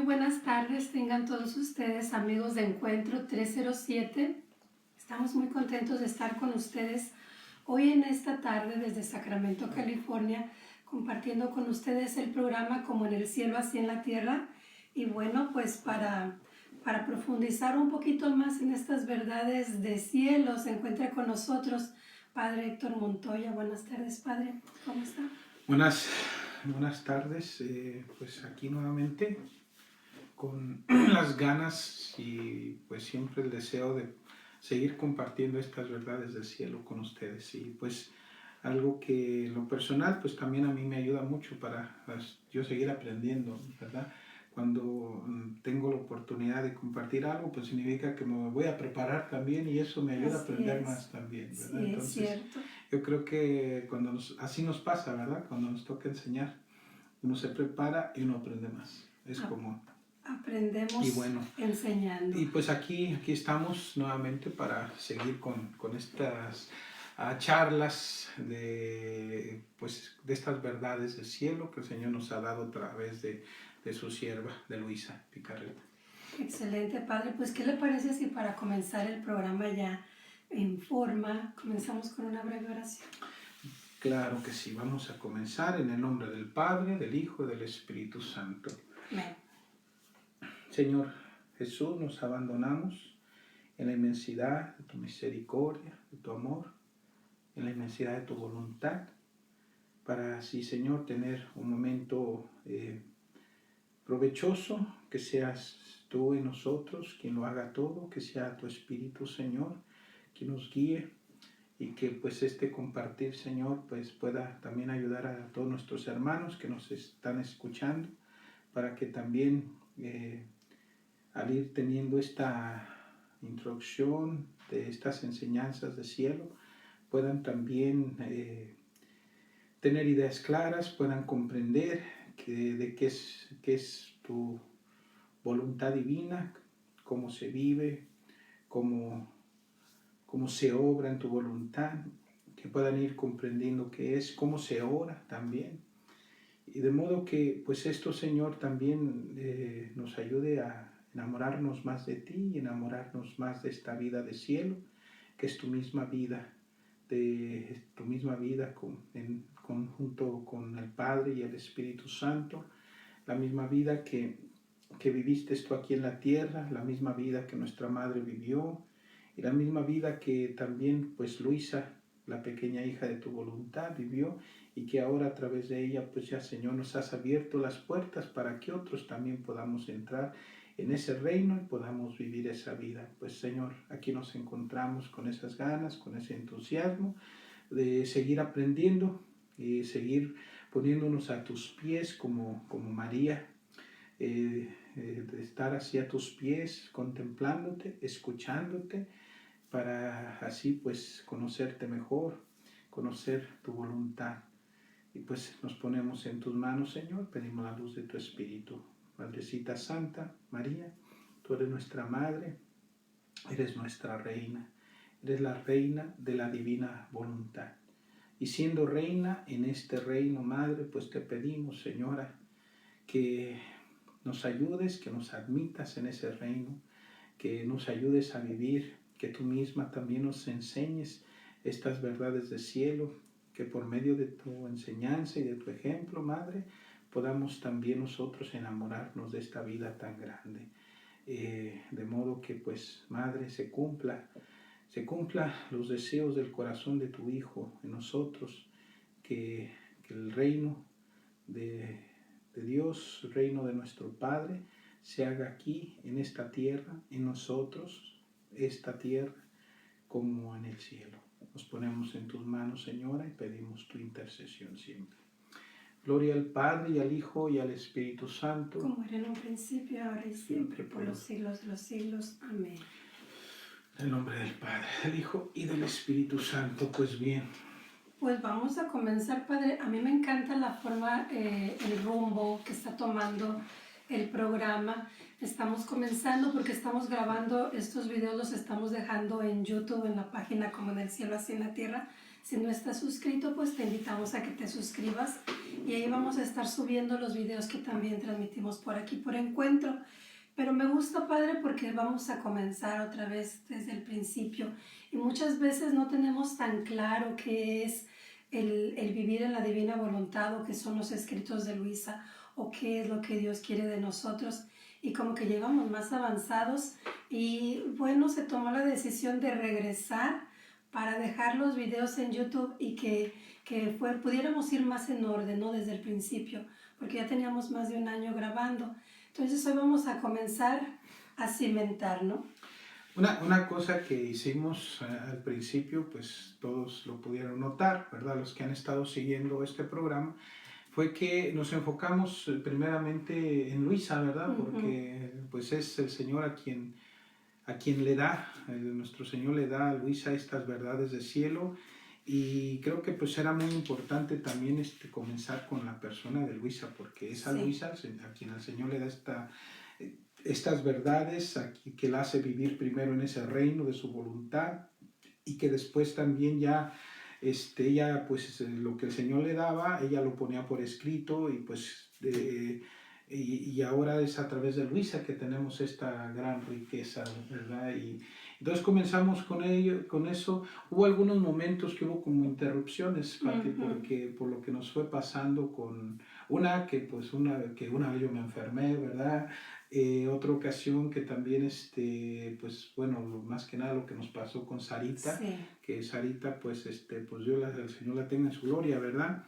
buenas tardes, tengan todos ustedes, amigos de Encuentro 307. Estamos muy contentos de estar con ustedes hoy en esta tarde desde Sacramento, California, compartiendo con ustedes el programa Como en el cielo, así en la tierra. Y bueno, pues para profundizar un poquito más en estas verdades de cielo, se encuentra con nosotros Padre Héctor Montoya. Buenas tardes, Padre. ¿Cómo está? Buenas tardes, pues aquí nuevamente con las ganas y pues siempre el deseo de seguir compartiendo estas verdades del cielo con ustedes, y pues algo que en lo personal pues también a mí me ayuda mucho para yo seguir aprendiendo, ¿verdad? Cuando tengo la oportunidad de compartir algo, pues significa que me voy a preparar también, y eso me ayuda a aprender más también, ¿verdad? Sí, Entonces, es cierto. yo creo que así nos pasa, ¿verdad? Cuando nos toca enseñar, uno se prepara y uno aprende más. Es como... Aprendemos y bueno, enseñando. y pues aquí estamos nuevamente para seguir con estas charlas de estas verdades del cielo que el Señor nos ha dado a través de su sierva, de Luisa Picarreta. Excelente, Padre. Pues, ¿qué le parece si para comenzar el programa ya en forma, comenzamos con una breve oración? Claro que sí, vamos a comenzar en el nombre del Padre, del Hijo y del Espíritu Santo. Amén. Señor Jesús, nos abandonamos en la inmensidad de tu misericordia, de tu amor, en la inmensidad de tu voluntad, para así, Señor, tener un momento provechoso, que seas tú en nosotros quien lo haga todo, que sea tu Espíritu, Señor, quien nos guíe, y que pues este compartir, Señor, pues pueda también ayudar a todos nuestros hermanos que nos están escuchando, para que también al ir teniendo esta introducción de estas enseñanzas del cielo, puedan también tener ideas claras, puedan comprender de qué es tu voluntad divina, cómo se vive, cómo se obra en tu voluntad, que puedan ir comprendiendo qué es, cómo se ora también. Y de modo que pues esto, Señor, también nos ayude a enamorarnos más de ti y enamorarnos más de esta vida de cielo, que es tu misma vida, en conjunto con el Padre y el Espíritu Santo, la misma vida que viviste tú aquí en la tierra, la misma vida que nuestra madre vivió, y la misma vida que también pues Luisa, la pequeña hija de tu voluntad, vivió, y que ahora a través de ella pues ya, Señor, nos has abierto las puertas para que otros también podamos entrar en ese reino y podamos vivir esa vida. Pues, Señor, aquí nos encontramos con esas ganas, con ese entusiasmo de seguir aprendiendo y seguir poniéndonos a tus pies como María, de estar así a tus pies, contemplándote, escuchándote, para así pues conocerte mejor, conocer tu voluntad. Y pues nos ponemos en tus manos, Señor, pedimos la luz de tu Espíritu. Madrecita Santa María, tú eres nuestra Madre, eres nuestra Reina, eres la Reina de la divina voluntad. Y siendo Reina en este reino, Madre, pues te pedimos, Señora, que nos ayudes, que nos admitas en ese reino, que nos ayudes a vivir, que tú misma también nos enseñes estas verdades del cielo, que por medio de tu enseñanza y de tu ejemplo, Madre, podamos también nosotros enamorarnos de esta vida tan grande. De modo que, pues, Madre, se cumpla los deseos del corazón de tu Hijo en nosotros, que el reino de Dios, el reino de nuestro Padre, se haga aquí, en esta tierra, en nosotros, esta tierra, como en el cielo. Nos ponemos en tus manos, Señora, y pedimos tu intercesión siempre. Gloria al Padre, y al Hijo, y al Espíritu Santo. Como era en un principio, ahora y siempre, por los siglos de los siglos. Amén. En el nombre del Padre, del Hijo y del Espíritu Santo. Pues bien. Pues vamos a comenzar, Padre. A mí me encanta la forma, el rumbo que está tomando el programa. Estamos comenzando porque estamos grabando estos videos, los estamos dejando en YouTube, en la página Como en el cielo, así en la tierra. Si no estás suscrito, pues te invitamos a que te suscribas y ahí vamos a estar subiendo los videos que también transmitimos por aquí por Encuentro. Pero me gusta, Padre, porque vamos a comenzar otra vez desde el principio y muchas veces no tenemos tan claro qué es el vivir en la divina voluntad o qué son los escritos de Luisa o qué es lo que Dios quiere de nosotros. Y como que llegamos más avanzados y bueno, se tomó la decisión de regresar para dejar los videos en YouTube y que pudiéramos ir más en orden, ¿no? Desde el principio, porque ya teníamos más de un año grabando. Entonces hoy vamos a comenzar a cimentar, ¿no? Una cosa que hicimos al principio, pues todos lo pudieron notar, ¿verdad? Los que han estado siguiendo este programa, fue que nos enfocamos primeramente en Luisa, ¿verdad? Porque pues es el Señor a quien le da, nuestro Señor le da a Luisa estas verdades del cielo, y creo que pues era muy importante también comenzar con la persona de Luisa, porque es a Luisa a quien el Señor le da estas verdades, que la hace vivir primero en ese reino de su voluntad, y que después también ya ella pues lo que el Señor le daba, ella lo ponía por escrito, y pues y ahora es a través de Luisa que tenemos esta gran riqueza, ¿verdad? Y entonces comenzamos con eso. Hubo algunos momentos que hubo como interrupciones, Pati, porque por lo que nos fue pasando con una vez yo me enfermé, ¿verdad? Otra ocasión que también, pues bueno, más que nada lo que nos pasó con Sarita, que Sarita, pues Dios el Señor la tenga en su gloria, ¿verdad?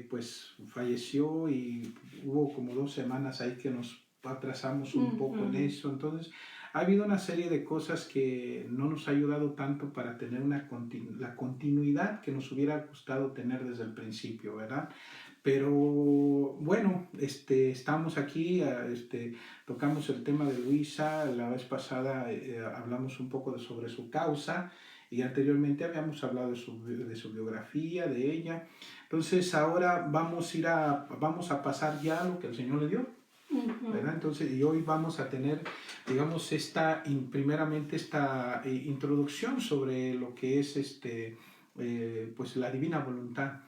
Pues falleció y hubo como 2 semanas ahí que nos atrasamos un poco en eso. Entonces ha habido una serie de cosas que no nos ha ayudado tanto para tener la continuidad que nos hubiera gustado tener desde el principio, ¿verdad? Pero bueno, estamos aquí, tocamos el tema de Luisa. La vez pasada hablamos un poco sobre su causa, y anteriormente habíamos hablado de su biografía, de ella. Entonces ahora vamos a pasar ya a lo que el Señor le dio, ¿verdad? Entonces, y hoy vamos a tener, digamos, primeramente esta introducción sobre lo que es pues la divina voluntad,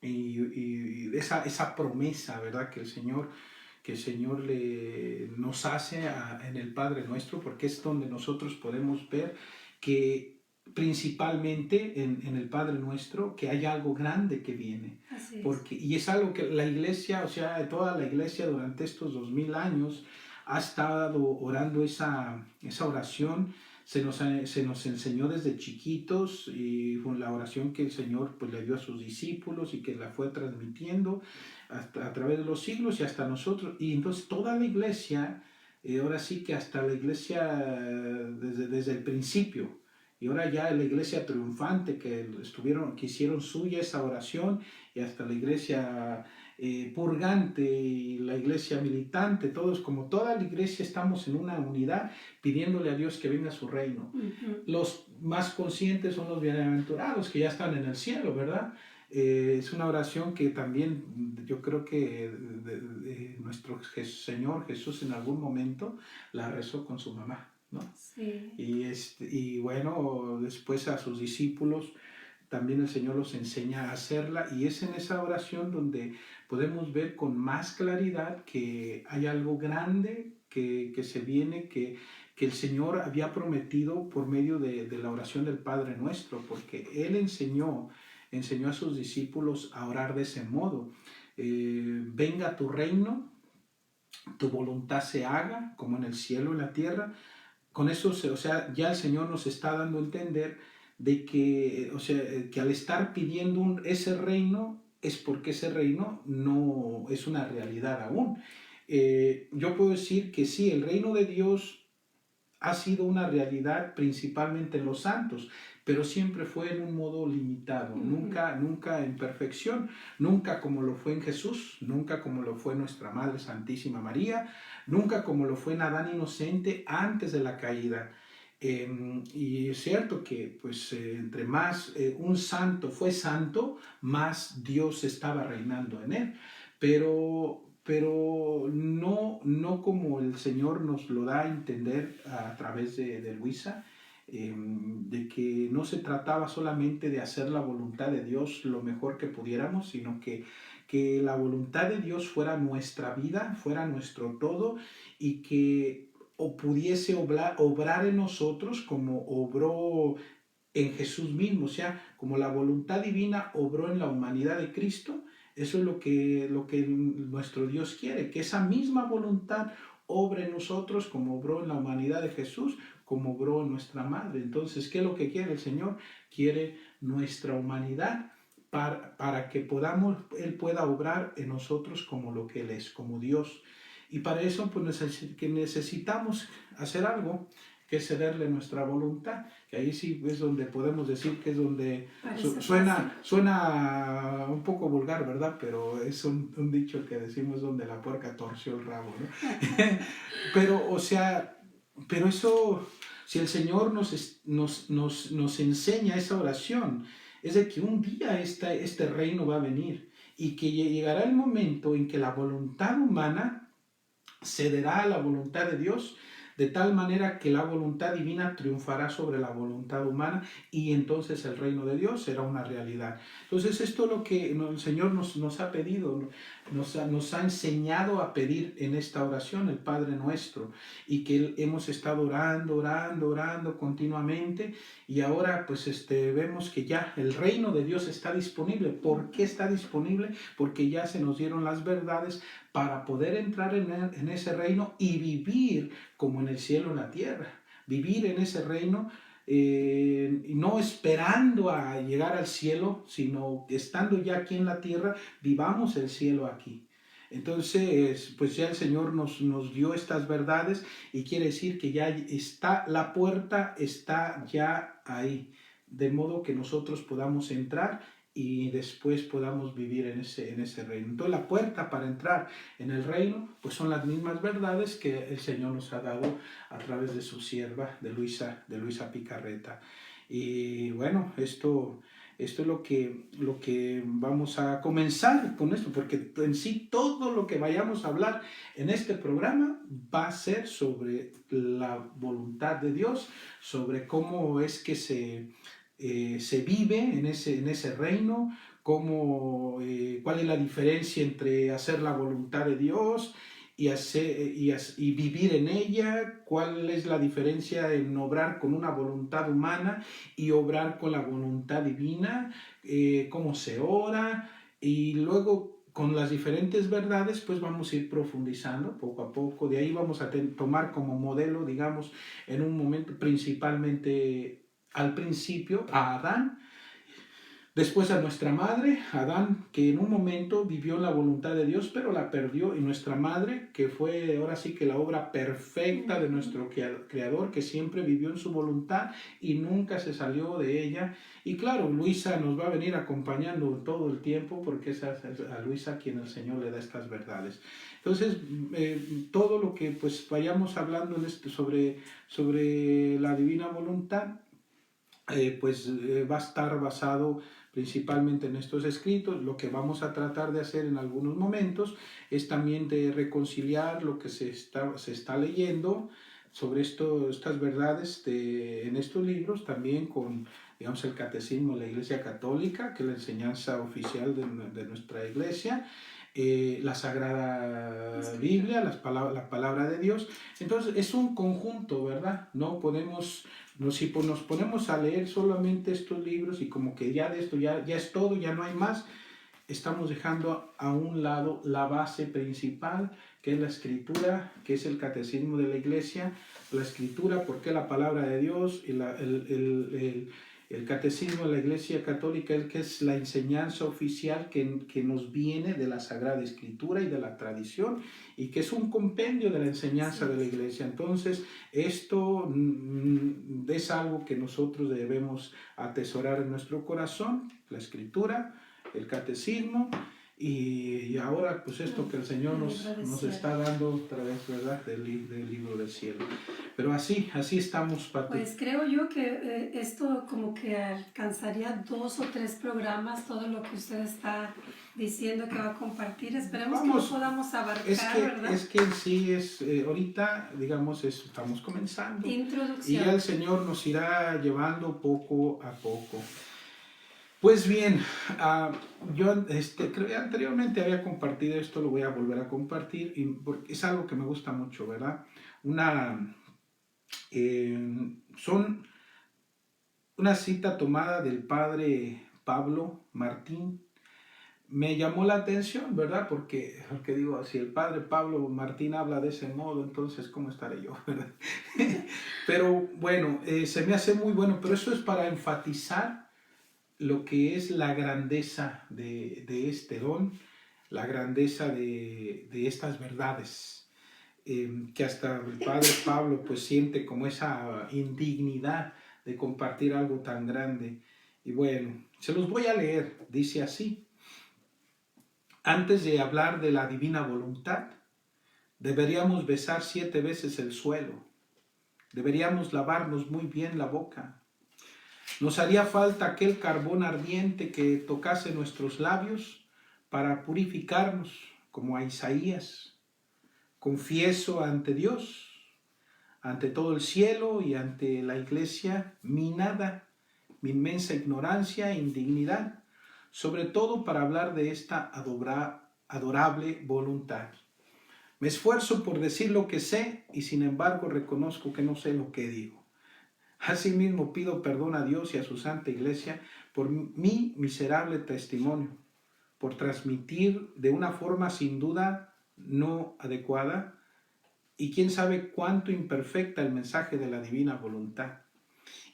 y esa promesa, ¿verdad? Que el Señor nos hace en el Padre Nuestro, porque es donde nosotros podemos ver que principalmente en el Padre Nuestro, que hay algo grande que viene. Así es. Y es algo que la iglesia, o sea, toda la iglesia durante estos 2000 años ha estado orando esa oración. Se nos enseñó desde chiquitos, y con la oración que el Señor pues le dio a sus discípulos y que la fue transmitiendo a través de los siglos y hasta nosotros. Y entonces toda la iglesia, ahora sí que hasta la iglesia desde el principio, y ahora ya la iglesia triunfante que hicieron suya esa oración, y hasta la iglesia purgante y la iglesia militante, todos, como toda la iglesia, estamos en una unidad pidiéndole a Dios que venga a su reino. Los más conscientes son los bienaventurados, que ya están en el cielo, ¿verdad? Es una oración que también yo creo que nuestro Señor Jesús en algún momento la rezó con su mamá, ¿no? Sí. Y bueno, después a sus discípulos también el Señor los enseña a hacerla, y es en esa oración donde podemos ver con más claridad que hay algo grande que se viene, que el Señor había prometido por medio de la oración del Padre Nuestro, porque Él enseñó a sus discípulos a orar de ese modo. Venga tu reino, tu voluntad se haga como en el cielo y en la tierra. Con eso, o sea, ya el Señor nos está dando a entender de que, o sea, que al estar pidiendo ese reino, es porque ese reino no es una realidad aún. Yo puedo decir que sí, el reino de Dios ha sido una realidad principalmente en los santos, pero siempre fue en un modo limitado, nunca en perfección, nunca como lo fue en Jesús, nunca como lo fue nuestra Madre Santísima María, nunca como lo fue en Adán inocente antes de la caída. Y es cierto que pues entre más un santo fue santo, más Dios estaba reinando en él, pero no como el Señor nos lo da a entender a través de Luisa. de que no se trataba solamente de hacer la voluntad de Dios lo mejor que pudiéramos, sino que la voluntad de Dios fuera nuestra vida, fuera nuestro todo, y que o pudiese obrar en nosotros como obró en Jesús mismo, o sea, como la voluntad divina obró en la humanidad de Cristo. Eso es lo que nuestro Dios quiere, que esa misma voluntad obre en nosotros como obró en la humanidad de Jesús, como obró en nuestra madre. Entonces, ¿qué es lo que quiere el Señor? Quiere nuestra humanidad para que Él pueda obrar en nosotros como lo que Él es, como Dios. Y para eso pues necesitamos hacer algo, que es cederle nuestra voluntad, que ahí sí es donde podemos decir que es donde suena un poco vulgar, ¿verdad? Pero es un dicho que decimos donde la puerca torció el rabo, ¿no? Pero, o sea, pero eso, si el Señor nos enseña esa oración, es de que un día este reino va a venir y que llegará el momento en que la voluntad humana cederá a la voluntad de Dios, de tal manera que la voluntad divina triunfará sobre la voluntad humana y entonces el reino de Dios será una realidad. Entonces esto es lo que el Señor nos ha pedido, nos ha enseñado a pedir en esta oración, el Padre Nuestro, y que hemos estado orando continuamente, y ahora pues vemos que ya el reino de Dios está disponible. ¿Por qué está disponible? Porque ya se nos dieron las verdades para poder entrar en ese reino y vivir como en el cielo en la tierra. Vivir en ese reino, no esperando a llegar al cielo, sino estando ya aquí en la tierra, vivamos el cielo aquí. Entonces, pues ya el Señor nos dio estas verdades, y quiere decir que ya está, la puerta está ya ahí, de modo que nosotros podamos entrar y después podamos vivir en ese reino. Entonces la puerta para entrar en el reino pues son las mismas verdades que el Señor nos ha dado a través de su sierva, de Luisa Picarreta. Y bueno, esto es lo que vamos a comenzar con esto, porque en sí todo lo que vayamos a hablar en este programa va a ser sobre la voluntad de Dios, sobre cómo es que se vive en ese reino, cuál es la diferencia entre hacer la voluntad de Dios y vivir en ella, cuál es la diferencia en obrar con una voluntad humana y obrar con la voluntad divina, cómo se ora, y luego con las diferentes verdades pues vamos a ir profundizando poco a poco. De ahí vamos a tomar como modelo, digamos, en un momento principalmente al principio a Adán, después a nuestra madre, Adán, que en un momento vivió la voluntad de Dios, pero la perdió, y nuestra madre, que fue ahora sí que la obra perfecta de nuestro Creador, que siempre vivió en su voluntad y nunca se salió de ella. Y claro, Luisa nos va a venir acompañando todo el tiempo, porque es a Luisa quien el Señor le da estas verdades. Entonces, todo lo que pues vayamos hablando sobre la divina voluntad, va a estar basado principalmente en estos escritos. Lo que vamos a tratar de hacer en algunos momentos es también de reconciliar lo que se está leyendo sobre estas verdades en estos libros, también con, digamos, el catecismo de la Iglesia Católica, que es la enseñanza oficial de nuestra Iglesia, la Sagrada Biblia, la palabra de Dios. Entonces es un conjunto, ¿verdad? No podemos, si nos ponemos a leer solamente estos libros y como que ya de esto ya es todo, ya no hay más, estamos dejando a un lado la base principal, que es la Escritura, que es el catecismo de la Iglesia. La Escritura, porque la palabra de Dios, y el catecismo de la Iglesia Católica, que es la enseñanza oficial que nos viene de la Sagrada Escritura y de la tradición, y que es un compendio de la enseñanza de la Iglesia. Entonces, esto es algo que nosotros debemos atesorar en nuestro corazón, la Escritura, el catecismo, y ahora pues esto que el Señor nos está dando a través, ¿verdad?, del libro del cielo. Pero así estamos, Pati. Pues creo yo que esto como que alcanzaría 2 o 3 programas, todo lo que usted está diciendo que va a compartir. Esperemos Vamos, que lo podamos abarcar, ¿verdad? es que en sí es, ahorita, digamos, estamos comenzando. Introducción. Y el Señor nos irá llevando poco a poco. Pues bien, yo creo que anteriormente había compartido esto, lo voy a volver a compartir, porque es algo que me gusta mucho, ¿verdad? Son una cita tomada del padre Pablo Martín. Me llamó la atención, ¿verdad? Porque digo, si el padre Pablo Martín habla de ese modo, entonces, ¿cómo estaré yo? ¿Verdad? Pero bueno, se me hace muy bueno, pero eso es para enfatizar lo que es la grandeza de este don, la grandeza de estas verdades, que hasta el padre Pablo pues siente como esa indignidad de compartir algo tan grande. Y bueno, se los voy a leer, dice así: antes de hablar de la divina voluntad, deberíamos besar 7 veces el suelo, deberíamos lavarnos muy bien la boca. Nos haría falta aquel carbón ardiente que tocase nuestros labios para purificarnos, como a Isaías. Confieso ante Dios, ante todo el cielo y ante la iglesia, mi nada, mi inmensa ignorancia e indignidad, sobre todo para hablar de esta adorable voluntad. Me esfuerzo por decir lo que sé y sin embargo reconozco que no sé lo que digo. Asimismo pido perdón a Dios y a su Santa Iglesia por mi miserable testimonio, por transmitir de una forma sin duda no adecuada y quién sabe cuánto imperfecta el mensaje de la divina voluntad,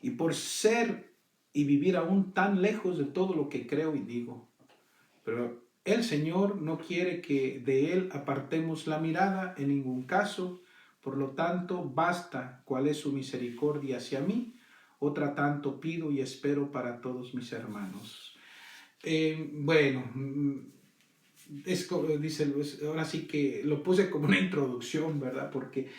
y por ser y vivir aún tan lejos de todo lo que creo y digo. Pero el Señor no quiere que de Él apartemos la mirada en ningún caso. Por lo tanto, basta cuál es su misericordia hacia mí, otra tanto pido y espero para todos mis hermanos. Dice, ahora sí que lo puse como una introducción, ¿verdad? Porque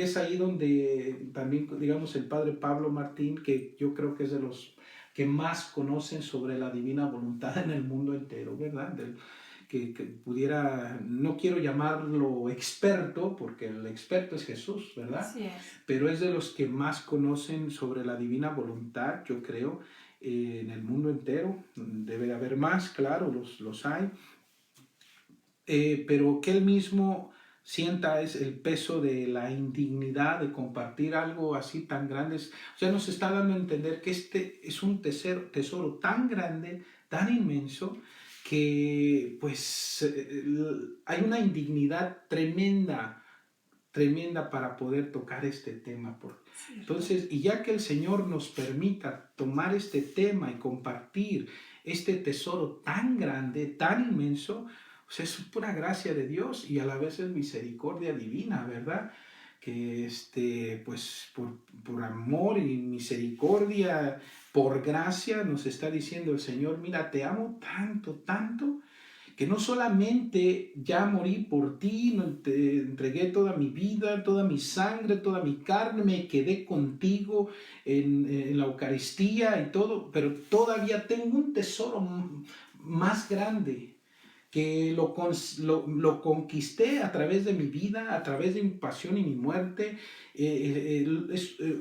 es ahí donde también, digamos, el padre Pablo Martín, que yo creo que es de los que más conocen sobre la divina voluntad en el mundo entero, ¿verdad? Que pudiera, no quiero llamarlo experto, porque el experto es Jesús, ¿verdad? Sí es. Pero es de los que más conocen sobre la divina voluntad, yo creo, en el mundo entero. Debe de haber más, claro, los hay. Pero que él mismo sienta es el peso de la indignidad de compartir algo así tan grande. O sea, nos está dando a entender que este es un tesoro tan grande, tan inmenso, que pues hay una indignidad tremenda para poder tocar este tema. Entonces, y ya que el Señor nos permita tomar este tema y compartir este tesoro tan grande, tan inmenso, o sea, es pura gracia de Dios y a la vez es misericordia divina, ¿verdad? Que pues por amor y misericordia, por gracia, nos está diciendo el Señor: mira, te amo tanto, tanto, que no solamente ya morí por ti, te entregué toda mi vida, toda mi sangre, toda mi carne, me quedé contigo en la Eucaristía y todo, pero todavía tengo un tesoro más grande, que lo conquisté a través de mi vida, a través de mi pasión y mi muerte.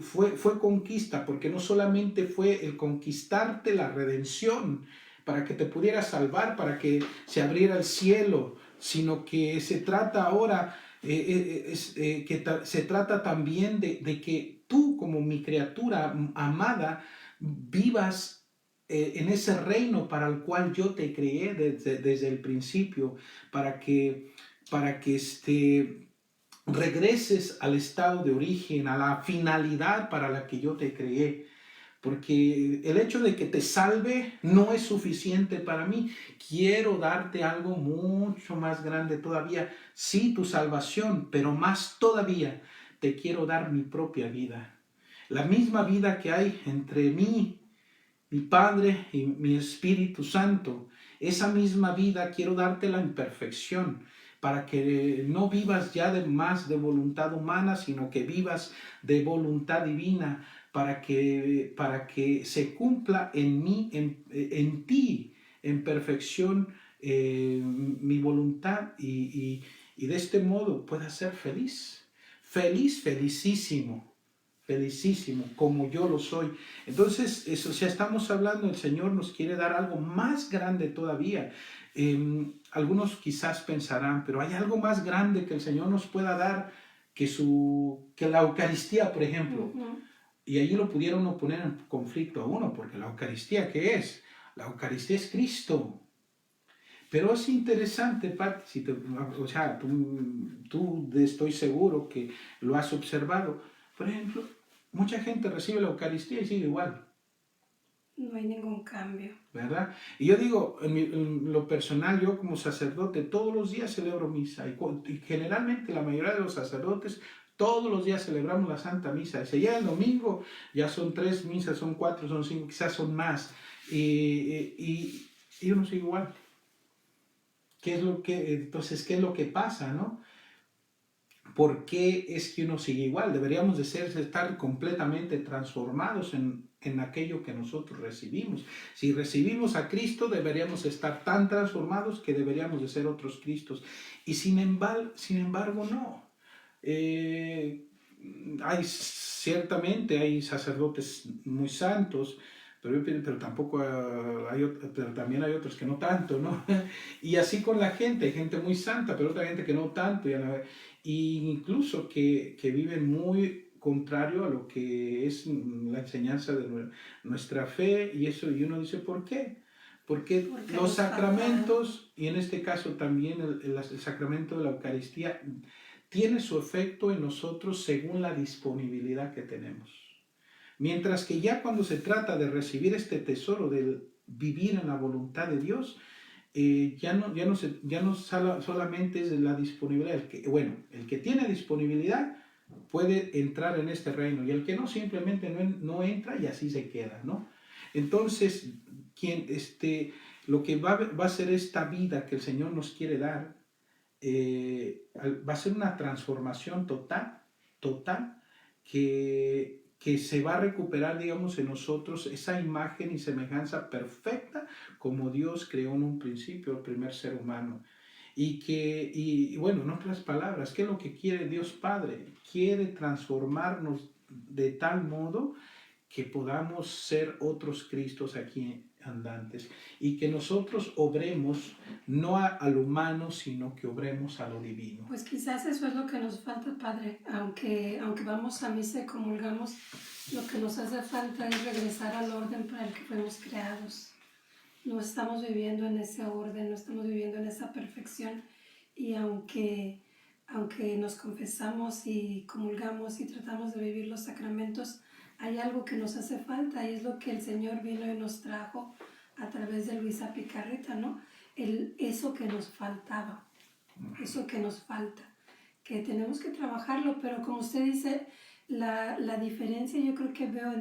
Fue conquista, porque no solamente fue el conquistarte la redención para que te pudieras salvar, para que se abriera el cielo, sino que se trata ahora, se trata también de que tú, como mi criatura amada, vivas en ese reino para el cual yo te creé desde el principio, para que regreses al estado de origen, a la finalidad para la que yo te creé. Porque el hecho de que te salve no es suficiente para mí. Quiero darte algo mucho más grande todavía. Sí, tu salvación, pero más todavía te quiero dar mi propia vida. La misma vida que hay entre mí, mi Padre y mi Espíritu Santo. Esa misma vida quiero dártela en perfección, para que no vivas ya más de voluntad humana, sino que vivas de voluntad divina, para que se cumpla en mí, en ti, en perfección, mi voluntad y de este modo pueda ser feliz. Feliz, felicísimo. Felicísimo, como yo lo soy. Entonces, eso, o sea, estamos hablando, el Señor nos quiere dar algo más grande todavía. Algunos quizás pensarán, pero hay algo más grande que el Señor nos pueda dar que la Eucaristía, por ejemplo. Y allí lo pudieron uno poner en conflicto a uno, porque la Eucaristía, ¿qué es? La Eucaristía es Cristo. Pero es interesante, Pat, o sea, tú estoy seguro que lo has observado. Por ejemplo, mucha gente recibe la Eucaristía y sigue igual. No hay ningún cambio. ¿Verdad? Y yo digo, en lo personal, yo como sacerdote, todos los días celebro misa. Y generalmente la mayoría de los sacerdotes, todos los días celebramos la Santa Misa. Y si ya el domingo, ya son 3 misas, son 4, son 5, quizás son más. Y yo no sigo igual. Entonces, ¿qué es lo que pasa, no? ¿Por qué es que uno sigue igual? Deberíamos de estar completamente transformados en aquello que nosotros recibimos. Si recibimos a Cristo, deberíamos estar tan transformados que deberíamos de ser otros Cristos. Y sin embargo no. Ciertamente hay sacerdotes muy santos, pero también hay otros que no tanto, ¿no? Y así con la gente, hay gente muy santa, pero otra gente que no tanto, y incluso que viven muy contrario a lo que es la enseñanza de nuestra fe, y uno dice, ¿por qué? Porque los sacramentos, y en este caso también el sacramento de la Eucaristía, tiene su efecto en nosotros según la disponibilidad que tenemos. Mientras que ya cuando se trata de recibir este tesoro, de vivir en la voluntad de Dios, ya no solamente es la disponibilidad. El que tiene disponibilidad puede entrar en este reino, y el que no, simplemente no entra y así se queda, ¿no? Entonces, lo que va a ser esta vida que el Señor nos quiere dar, va a ser una transformación total, que se va a recuperar, digamos, en nosotros esa imagen y semejanza perfecta como Dios creó en un principio el primer ser humano. Y bueno, en otras palabras, ¿qué es lo que quiere Dios Padre? Quiere transformarnos de tal modo que podamos ser otros Cristos aquí andantes, y que nosotros obremos no al humano, sino que obremos a lo divino. Pues quizás eso es lo que nos falta, Padre. Aunque vamos a misa y comulgamos, lo que nos hace falta es regresar al orden para el que fuimos creados. No estamos viviendo en ese orden, no estamos viviendo en esa perfección, y aunque nos confesamos y comulgamos y tratamos de vivir los sacramentos, hay algo que nos hace falta, y es lo que el Señor vino y nos trajo a través de Luisa Picarreta, ¿no? Eso que nos faltaba, eso que nos falta, que tenemos que trabajarlo, pero como usted dice, la diferencia yo creo que veo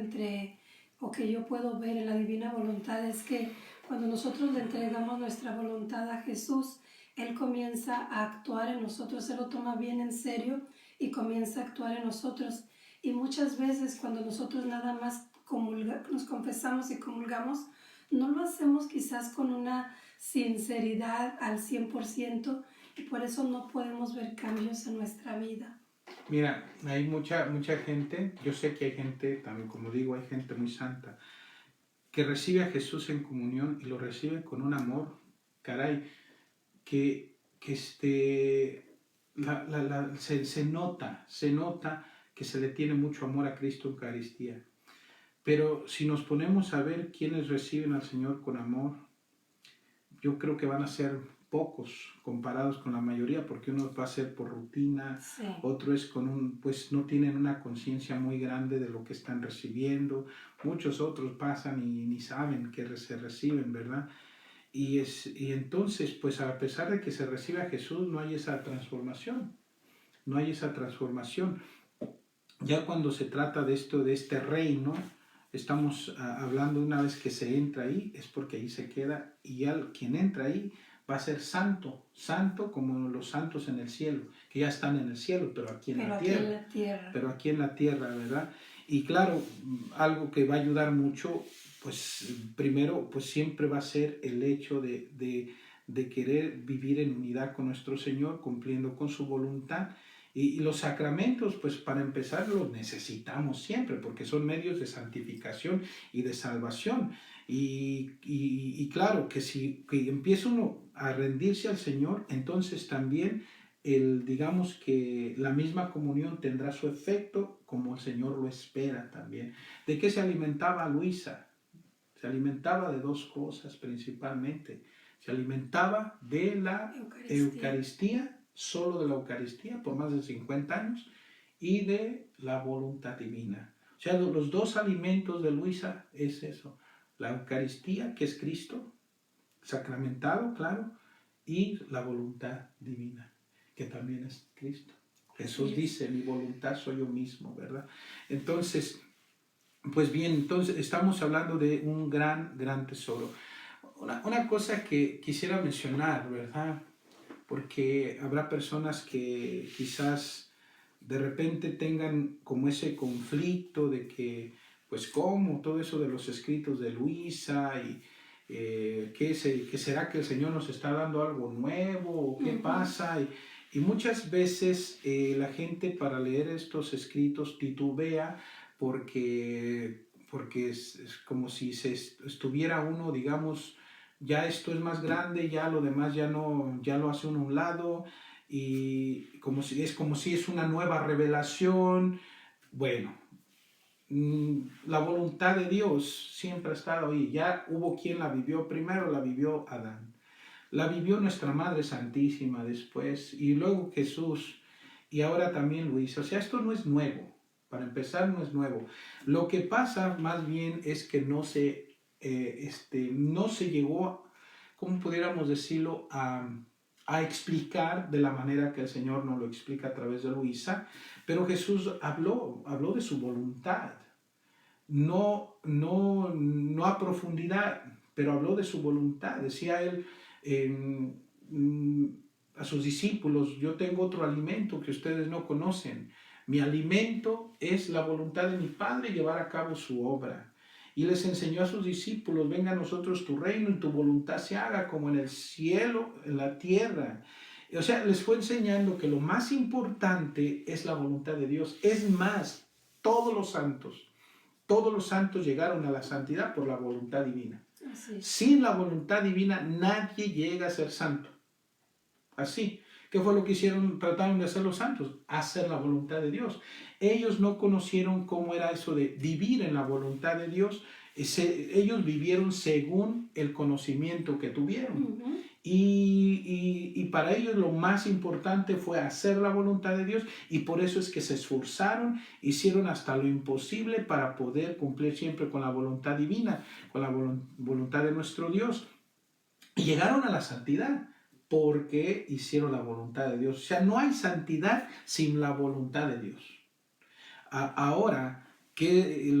o que yo puedo ver en la divina voluntad, es que cuando nosotros le entregamos nuestra voluntad a Jesús, Él comienza a actuar en nosotros, Él lo toma bien en serio y comienza a actuar en nosotros. Y muchas veces cuando nosotros nada más nos confesamos y comulgamos, no lo hacemos quizás con una sinceridad al 100%, y por eso no podemos ver cambios en nuestra vida. Mira, hay mucha gente, yo sé que hay gente, también como digo, hay gente muy santa, que recibe a Jesús en comunión y lo recibe con un amor, caray, se nota que se le tiene mucho amor a Cristo en Eucaristía. Pero si nos ponemos a ver quiénes reciben al Señor con amor, yo creo que van a ser pocos comparados con la mayoría, porque uno va a ser por rutina, sí. Otro es pues no tienen una conciencia muy grande de lo que están recibiendo, muchos otros pasan y ni saben que se reciben, ¿verdad? Y entonces, pues a pesar de que se recibe a Jesús, no hay esa transformación, Ya cuando se trata de este reino, estamos hablando, una vez que se entra ahí, es porque ahí se queda, y quien entra ahí va a ser santo como los santos en el cielo, que ya están en el cielo, pero aquí en la tierra, ¿verdad? Y claro, algo que va a ayudar mucho, pues primero, pues siempre va a ser el hecho de de querer vivir en unidad con nuestro Señor, cumpliendo con su voluntad. Y los sacramentos, pues para empezar, los necesitamos siempre, porque son medios de santificación y de salvación. Y claro, que si que empieza uno a rendirse al Señor, entonces también digamos que la misma comunión tendrá su efecto como el Señor lo espera también. ¿De qué se alimentaba Luisa? Se alimentaba de dos cosas principalmente. Se alimentaba de la Eucaristía, solo de la Eucaristía, por más de 50 años, y de la voluntad divina. O sea, los dos alimentos de Luisa es eso. La Eucaristía, que es Cristo, sacramentado, claro, y la voluntad divina, que también es Cristo. Jesús dice, mi voluntad soy yo mismo, ¿verdad? Entonces, pues bien, entonces estamos hablando de un gran tesoro. Una cosa que quisiera mencionar, ¿verdad? Porque habrá personas que quizás de repente tengan como ese conflicto de que, pues, ¿cómo? Todo eso de los escritos de Luisa y ¿qué será que el Señor nos está dando algo nuevo? ¿O qué pasa? Y muchas veces la gente para leer estos escritos titubea porque es como si estuviera uno, digamos, ya esto es más grande, ya lo demás ya lo hace uno a un lado, y es como si es una nueva revelación. Bueno, la voluntad de Dios siempre ha estado ahí. Ya hubo quien la vivió primero, la vivió Adán. La vivió nuestra Madre Santísima después, y luego Jesús, y ahora también Luis. O sea, esto no es nuevo. Para empezar, no es nuevo. Lo que pasa más bien es que no se llegó, ¿cómo pudiéramos decirlo?, a explicar de la manera que el Señor nos lo explica a través de Luisa. Pero Jesús habló de su voluntad. No a profundidad, pero habló de su voluntad. Decía él a sus discípulos, yo tengo otro alimento que ustedes no conocen. Mi alimento es la voluntad de mi Padre, llevar a cabo su obra. Y les enseñó a sus discípulos, venga a nosotros tu reino y tu voluntad se haga como en el cielo, en la tierra. O sea, les fue enseñando que lo más importante es la voluntad de Dios. Es más, todos los santos llegaron a la santidad por la voluntad divina. Sin la voluntad divina nadie llega a ser santo. Así. ¿Qué fue lo que trataron de hacer los santos? Hacer la voluntad de Dios. Ellos no conocieron cómo era eso de vivir en la voluntad de Dios. Ellos vivieron según el conocimiento que tuvieron. Y para ellos lo más importante fue hacer la voluntad de Dios, y por eso es que se esforzaron, hicieron hasta lo imposible para poder cumplir siempre con la voluntad divina, con la voluntad de nuestro Dios. Y llegaron a la santidad porque hicieron la voluntad de Dios. O sea, no hay santidad sin la voluntad de Dios. Ahora que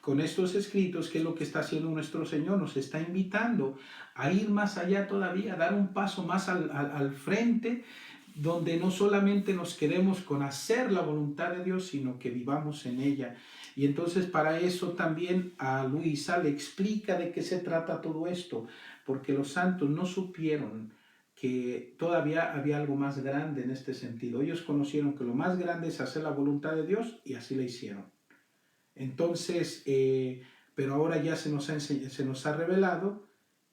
con estos escritos, ¿qué es lo que está haciendo nuestro Señor? Nos está invitando a ir más allá todavía, a dar un paso más al frente, donde no solamente nos quedemos con hacer la voluntad de Dios, sino que vivamos en ella. Y entonces para eso también a Luisa le explica de qué se trata todo esto, porque los santos no supieron que todavía había algo más grande en este sentido. Ellos conocieron que lo más grande es hacer la voluntad de Dios, y así la hicieron. Entonces, pero ahora ya se nos ha revelado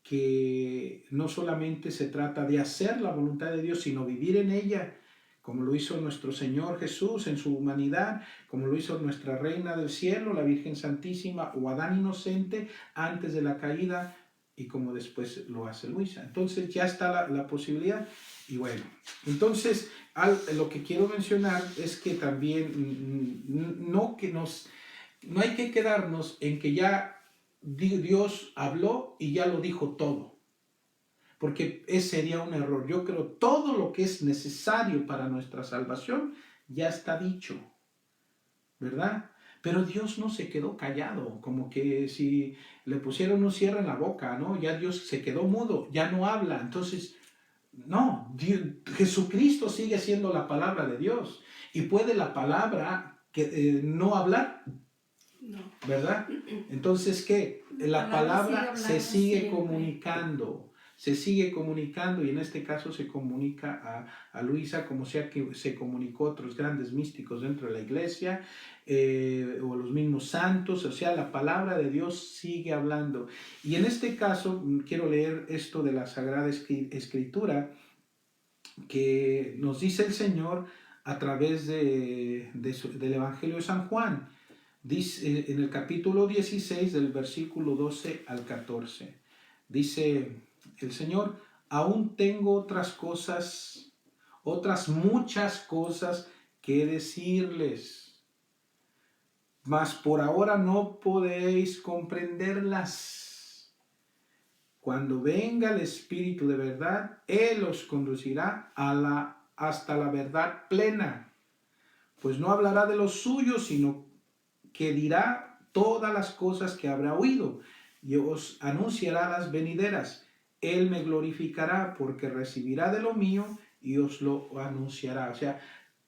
que no solamente se trata de hacer la voluntad de Dios, sino vivir en ella, como lo hizo nuestro Señor Jesús en su humanidad, como lo hizo nuestra Reina del Cielo, la Virgen Santísima, o Adán inocente antes de la caída, y como después lo hace Luisa. Entonces ya está la posibilidad. Y bueno, entonces lo que quiero mencionar es que también no hay que quedarnos en que ya Dios habló y ya lo dijo todo, porque ese sería un error. Yo creo todo lo que es necesario para nuestra salvación ya está dicho, ¿verdad? Pero Dios no se quedó callado, como que si le pusieron un cierre en la boca, ¿no? Ya Dios se quedó mudo, ya no habla. Entonces, no, Jesucristo sigue siendo la palabra de Dios. ¿Y puede la palabra no hablar? No. ¿Verdad? Entonces, ¿qué? La palabra se sigue comunicando. se sigue comunicando y en este caso se comunica a Luisa como sea que se comunicó a otros grandes místicos dentro de la iglesia o los mismos santos, o sea, la palabra de Dios sigue hablando. Y en este caso quiero leer esto de la Sagrada Escritura que nos dice el Señor a través del Evangelio de San Juan. Dice en el capítulo 16 del versículo 12 al 14. Dice el Señor, aún tengo otras muchas cosas que decirles, mas por ahora no podéis comprenderlas. Cuando venga el Espíritu de verdad, Él os conducirá hasta la verdad plena, pues no hablará de lo suyo, sino que dirá todas las cosas que habrá oído y os anunciará las venideras. Él me glorificará porque recibirá de lo mío y os lo anunciará. O sea,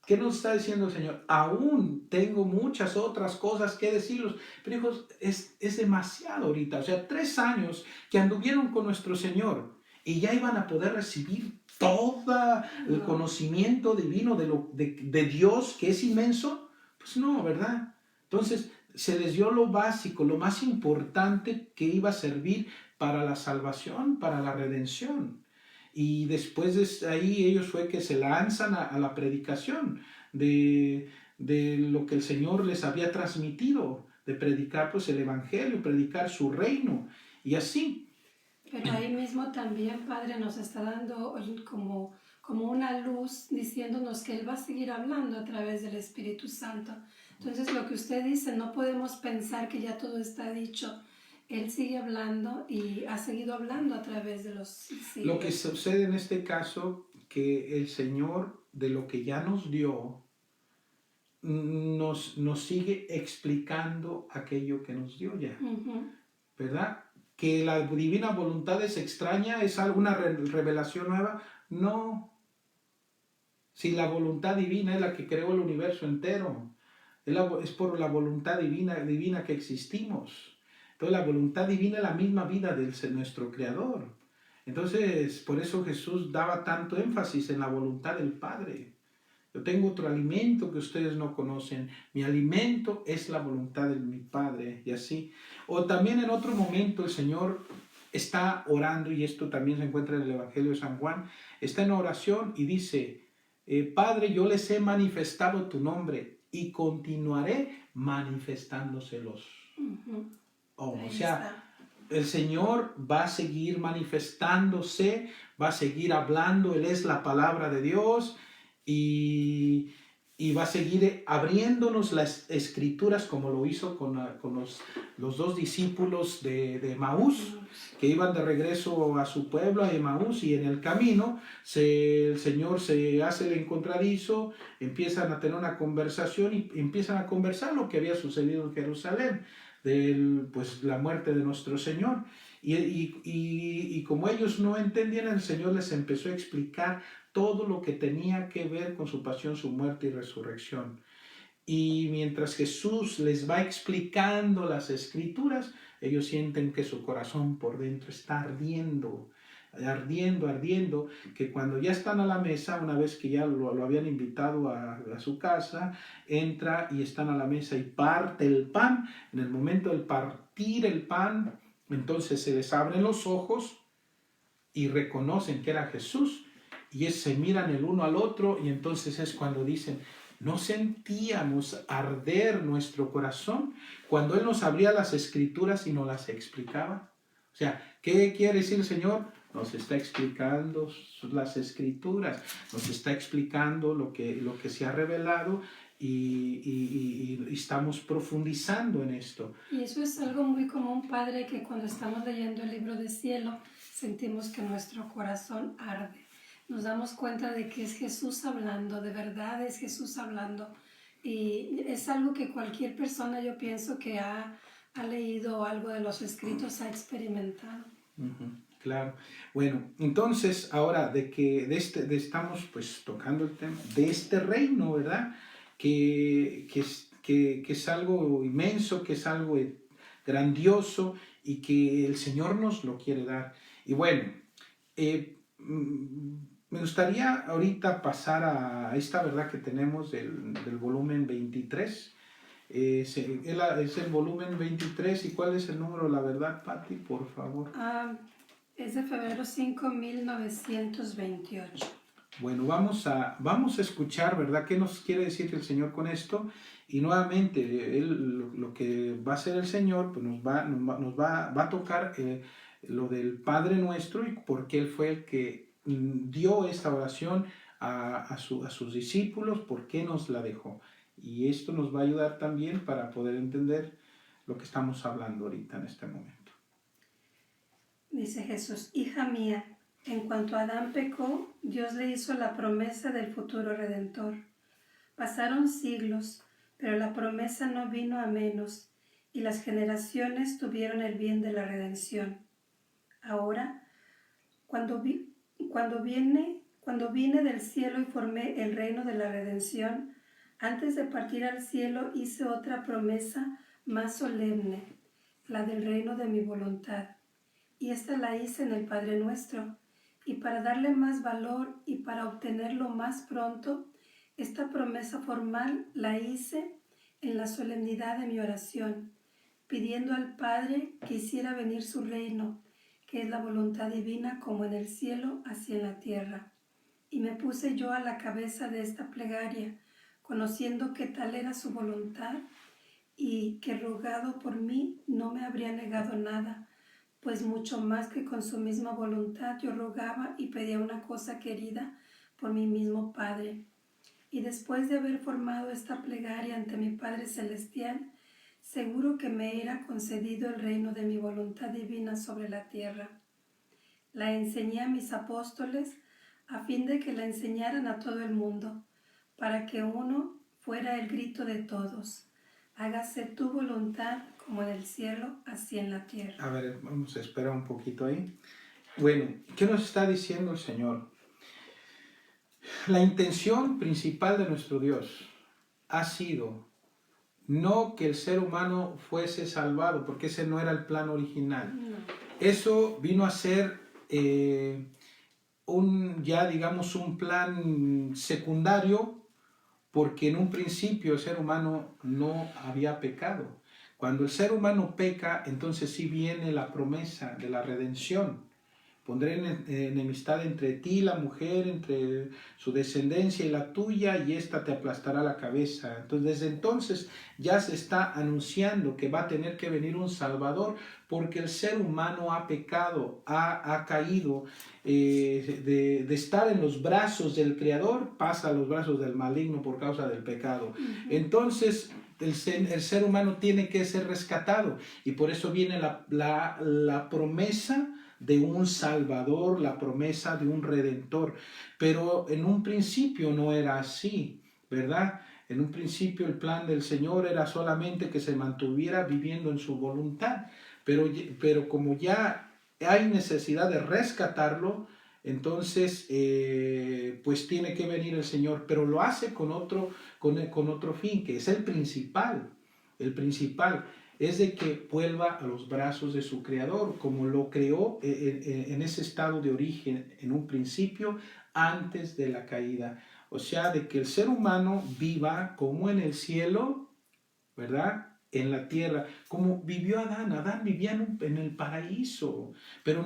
¿qué nos está diciendo el Señor? Aún tengo muchas otras cosas que deciros. Pero hijos, es demasiado ahorita. O sea, 3 años que anduvieron con nuestro Señor y ya iban a poder recibir todo el conocimiento divino de Dios, que es inmenso. Pues no, ¿verdad? Entonces, se les dio lo básico, lo más importante que iba a servir para la salvación, para la redención. Y después de ahí ellos fue que se lanzan a la predicación de lo que el Señor les había transmitido, de predicar pues el Evangelio, predicar su reino, y así. Pero ahí mismo también, Padre, nos está dando como una luz diciéndonos que Él va a seguir hablando a través del Espíritu Santo. Entonces, lo que usted dice, no podemos pensar que ya todo está dicho. Él sigue hablando y ha seguido hablando a través de los siglos. Lo que sucede en este caso, que el Señor, de lo que ya nos dio, nos sigue explicando aquello que nos dio ya, ¿verdad? Que la divina voluntad es extraña, es alguna revelación nueva. No. Si la voluntad divina es la que creó el universo entero, es por la voluntad divina que existimos. Entonces la voluntad divina es la misma vida de nuestro Creador. Entonces, por eso Jesús daba tanto énfasis en la voluntad del Padre. Yo tengo otro alimento que ustedes no conocen. Mi alimento es la voluntad de mi Padre, y así. O también en otro momento el Señor está orando, y esto también se encuentra en el Evangelio de San Juan, está en oración y dice, Padre, yo les he manifestado tu nombre y continuaré manifestándoselos. O sea, el Señor va a seguir manifestándose, va a seguir hablando, Él es la palabra de Dios y va a seguir abriéndonos las escrituras como lo hizo con los 2 discípulos de Emaús, que iban de regreso a su pueblo, a Emaús, y en el camino el Señor se hace el encontradizo, empiezan a tener una conversación y empiezan a conversar lo que había sucedido en Jerusalén, pues la muerte de nuestro Señor. Y como ellos no entendían, el Señor les empezó a explicar todo lo que tenía que ver con su pasión, su muerte y resurrección. Y mientras Jesús les va explicando las escrituras, ellos sienten que su corazón por dentro está ardiendo, que cuando ya están a la mesa, una vez que ya lo habían invitado a su casa, entra y están a la mesa y parte el pan. En el momento del partir el pan, entonces se les abren los ojos y reconocen que era Jesús, y se miran el uno al otro, y entonces es cuando dicen, ¿no sentíamos arder nuestro corazón cuando Él nos abría las escrituras y nos las explicaba? O sea, ¿qué quiere decir el Señor? Nos está explicando las escrituras, nos está explicando lo que se ha revelado, y estamos profundizando en esto. Y eso es algo muy común, Padre, que cuando estamos leyendo el libro del cielo, sentimos que nuestro corazón arde. Nos damos cuenta de que es Jesús hablando, de verdad es Jesús hablando. Y es algo que cualquier persona, yo pienso, que ha leído algo de los escritos, ha experimentado. Claro. Bueno, entonces ahora estamos pues tocando el tema de este reino, ¿verdad? Que es algo inmenso, que es algo grandioso y que el Señor nos lo quiere dar. Y bueno, Me gustaría ahorita pasar a esta verdad que tenemos del volumen 23. Es el volumen 23. ¿Y cuál es el número de la verdad, Patti, por favor? Es de febrero 5, 1928. Bueno, vamos a escuchar, ¿verdad? ¿Qué nos quiere decir el Señor con esto? Y nuevamente, lo que va a hacer el Señor, pues nos va a tocar lo del Padre Nuestro, y porque Él fue el que dio esta oración a sus discípulos, por qué nos la dejó. Y esto nos va a ayudar también para poder entender lo que estamos hablando ahorita en este momento. Dice Jesús: hija mía, en cuanto Adán pecó, Dios le hizo la promesa del futuro Redentor. Pasaron siglos, pero la promesa no vino a menos, y las generaciones tuvieron el bien de la redención. Ahora, cuando vine del cielo y formé el reino de la redención, antes de partir al cielo hice otra promesa más solemne, la del reino de mi voluntad. Y esta la hice en el Padre Nuestro, y para darle más valor y para obtenerlo más pronto, esta promesa formal la hice en la solemnidad de mi oración, pidiendo al Padre que hiciera venir su reino, que es la voluntad divina como en el cielo, así en la tierra. Y me puse yo a la cabeza de esta plegaria, conociendo que tal era su voluntad, y que rogado por mí no me habría negado nada, pues mucho más que con su misma voluntad yo rogaba y pedía una cosa querida por mi mismo Padre. Y después de haber formado esta plegaria ante mi Padre Celestial, seguro que me era concedido el reino de mi voluntad divina sobre la tierra. La enseñé a mis apóstoles a fin de que la enseñaran a todo el mundo, para que uno fuera el grito de todos: hágase tu voluntad como en el cielo, así en la tierra. A ver, vamos a esperar un poquito ahí. Bueno, ¿qué nos está diciendo el Señor? La intención principal de nuestro Dios ha sido no que el ser humano fuese salvado, porque ese no era el plan original. No. Eso vino a ser un plan secundario, porque en un principio el ser humano no había pecado. Cuando el ser humano peca, entonces sí viene la promesa de la redención. Pondré enemistad entre ti y la mujer, entre su descendencia y la tuya, y ésta te aplastará la cabeza. Entonces, desde entonces ya se está anunciando que va a tener que venir un Salvador, porque el ser humano ha pecado, ha caído de estar en los brazos del Creador, pasa a los brazos del maligno por causa del pecado. Entonces, el ser humano tiene que ser rescatado, y por eso viene la promesa de un Salvador, la promesa de un Redentor. Pero en un principio no era así, ¿verdad? En un principio el plan del Señor era solamente que se mantuviera viviendo en su voluntad, pero como ya hay necesidad de rescatarlo, entonces pues tiene que venir el Señor, pero lo hace con otro fin, que es el principal. Es de que vuelva a los brazos de su Creador, como lo creó en ese estado de origen, en un principio, antes de la caída. O sea, de que el ser humano viva como en el cielo, ¿verdad? En la tierra, como vivió Adán. Adán vivía en el paraíso, pero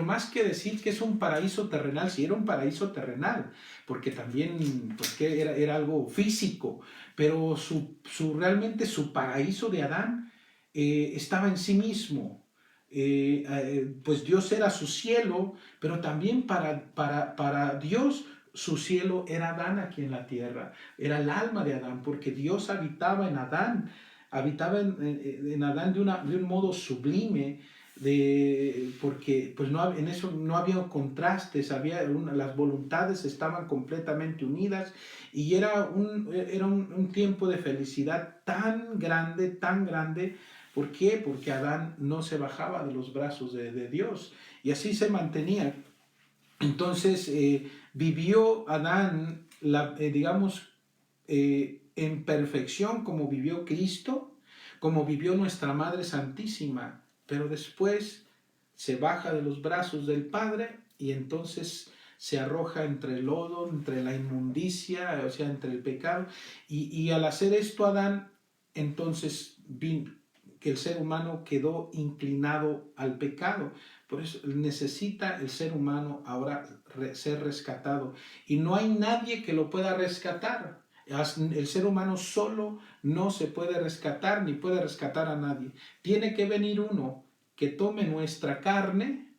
más que decir que es un paraíso terrenal, sí era un paraíso terrenal, porque también porque era algo físico, pero realmente su paraíso de Adán estaba en sí mismo. Pues Dios era su cielo, pero también para Dios su cielo era Adán aquí en la tierra, era el alma de Adán, porque Dios habitaba en Adán de un modo sublime, porque pues en eso no había contrastes, las voluntades estaban completamente unidas, y era un tiempo de felicidad tan grande. ¿Por qué? Porque Adán no se bajaba de los brazos de Dios, y así se mantenía. Entonces vivió Adán, en perfección, como vivió Cristo, como vivió nuestra Madre Santísima, pero después se baja de los brazos del Padre y entonces se arroja entre el lodo, entre la inmundicia, o sea, entre el pecado. Y al hacer esto Adán, entonces que el ser humano quedó inclinado al pecado. Por eso necesita el ser humano ahora ser rescatado. Y no hay nadie que lo pueda rescatar. El ser humano solo no se puede rescatar ni puede rescatar a nadie. Tiene que venir uno que tome nuestra carne,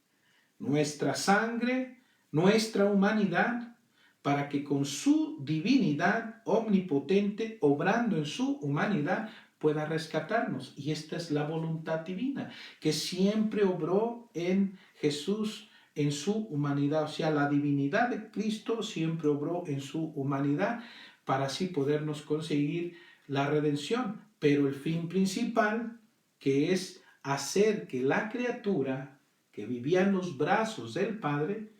nuestra sangre, nuestra humanidad, para que con su divinidad omnipotente, obrando en su humanidad, pueda rescatarnos. Y esta es la voluntad divina, que siempre obró en Jesús, en su humanidad. O sea, la divinidad de Cristo siempre obró en su humanidad para así podernos conseguir la redención. Pero el fin principal, que es hacer que la criatura que vivía en los brazos del Padre,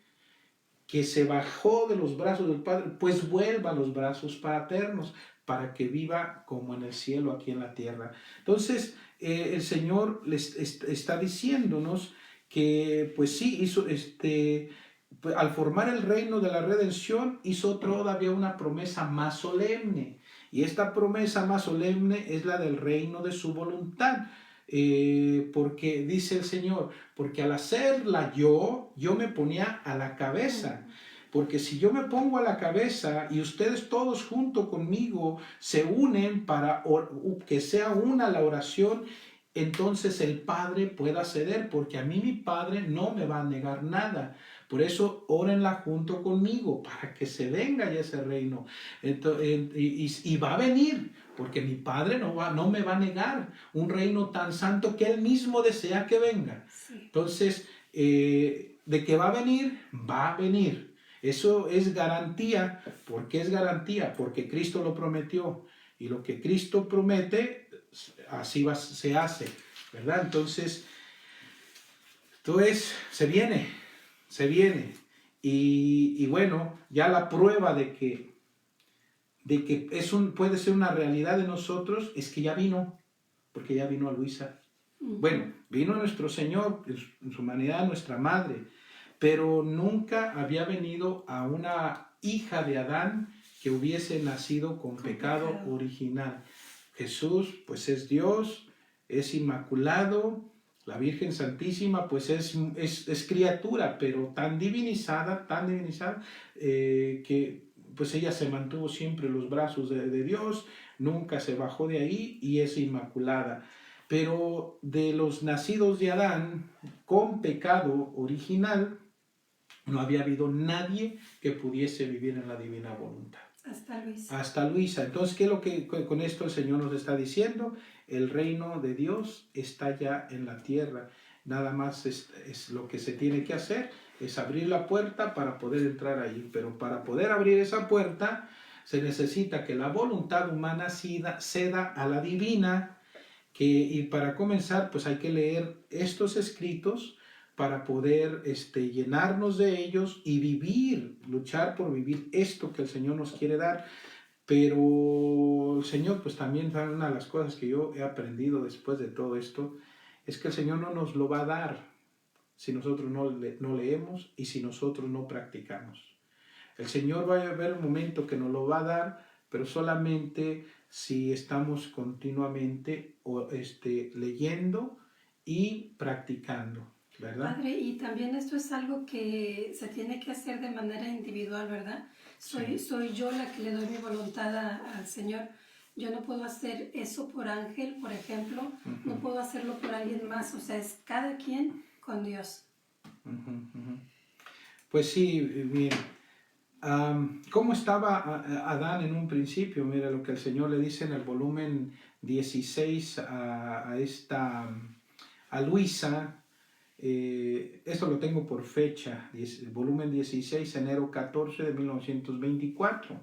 que se bajó de los brazos del Padre, pues vuelva a los brazos paternos, para que viva como en el cielo, aquí en la tierra. Entonces, el Señor les está diciéndonos que, pues sí, hizo pues, al formar el reino de la redención, hizo todavía una promesa más solemne. Y esta promesa más solemne es la del reino de su voluntad. Porque dice el Señor, porque al hacerla yo me ponía a la cabeza. Porque si yo me pongo a la cabeza y ustedes todos junto conmigo se unen para que sea una la oración, entonces el Padre pueda ceder, porque a mí mi Padre no me va a negar nada. Por eso órenla junto conmigo, para que se venga ya ese reino. Entonces, y va a venir, porque mi Padre no me va a negar un reino tan santo que Él mismo desea que venga. Sí. Entonces, de que va a venir, va a venir. Eso es garantía. ¿Por qué es garantía? Porque Cristo lo prometió. Y lo que Cristo promete, así se hace, ¿verdad? Entonces se viene. Y bueno, ya la prueba de que puede ser una realidad de nosotros es que ya vino, porque ya vino a Luisa. Bueno, vino nuestro Señor, en su humanidad, nuestra madre, pero nunca había venido a una hija de Adán que hubiese nacido con pecado original. Jesús, pues es Dios, es inmaculado. La Virgen Santísima, pues es criatura, pero tan divinizada, que pues ella se mantuvo siempre en los brazos de Dios, nunca se bajó de ahí y es inmaculada. Pero de los nacidos de Adán con pecado original, no había habido nadie que pudiese vivir en la divina voluntad. Hasta Luisa. Entonces, ¿qué es lo que con esto el Señor nos está diciendo? El reino de Dios está ya en la tierra. Nada más es lo que se tiene que hacer, es abrir la puerta para poder entrar ahí. Pero para poder abrir esa puerta, se necesita que la voluntad humana ceda a la divina. Y para comenzar, pues hay que leer estos escritos para poder llenarnos de ellos y luchar por vivir esto que el Señor nos quiere dar. Pero el Señor, pues también una de las cosas que yo he aprendido después de todo esto, es que el Señor no nos lo va a dar si nosotros no leemos y si nosotros no practicamos. El Señor va a haber un momento que nos lo va a dar, pero solamente si estamos continuamente leyendo y practicando, ¿verdad? Padre, y también esto es algo que se tiene que hacer de manera individual, ¿verdad? Soy yo la que le doy mi voluntad al Señor. Yo no puedo hacer eso por Ángel, por ejemplo, no puedo hacerlo por alguien más, o sea, es cada quien con Dios. Pues sí, mira, ¿cómo estaba Adán en un principio? Mira lo que el Señor le dice en el volumen 16 a Luisa. Esto lo tengo por fecha, volumen 16, enero 14 de 1924.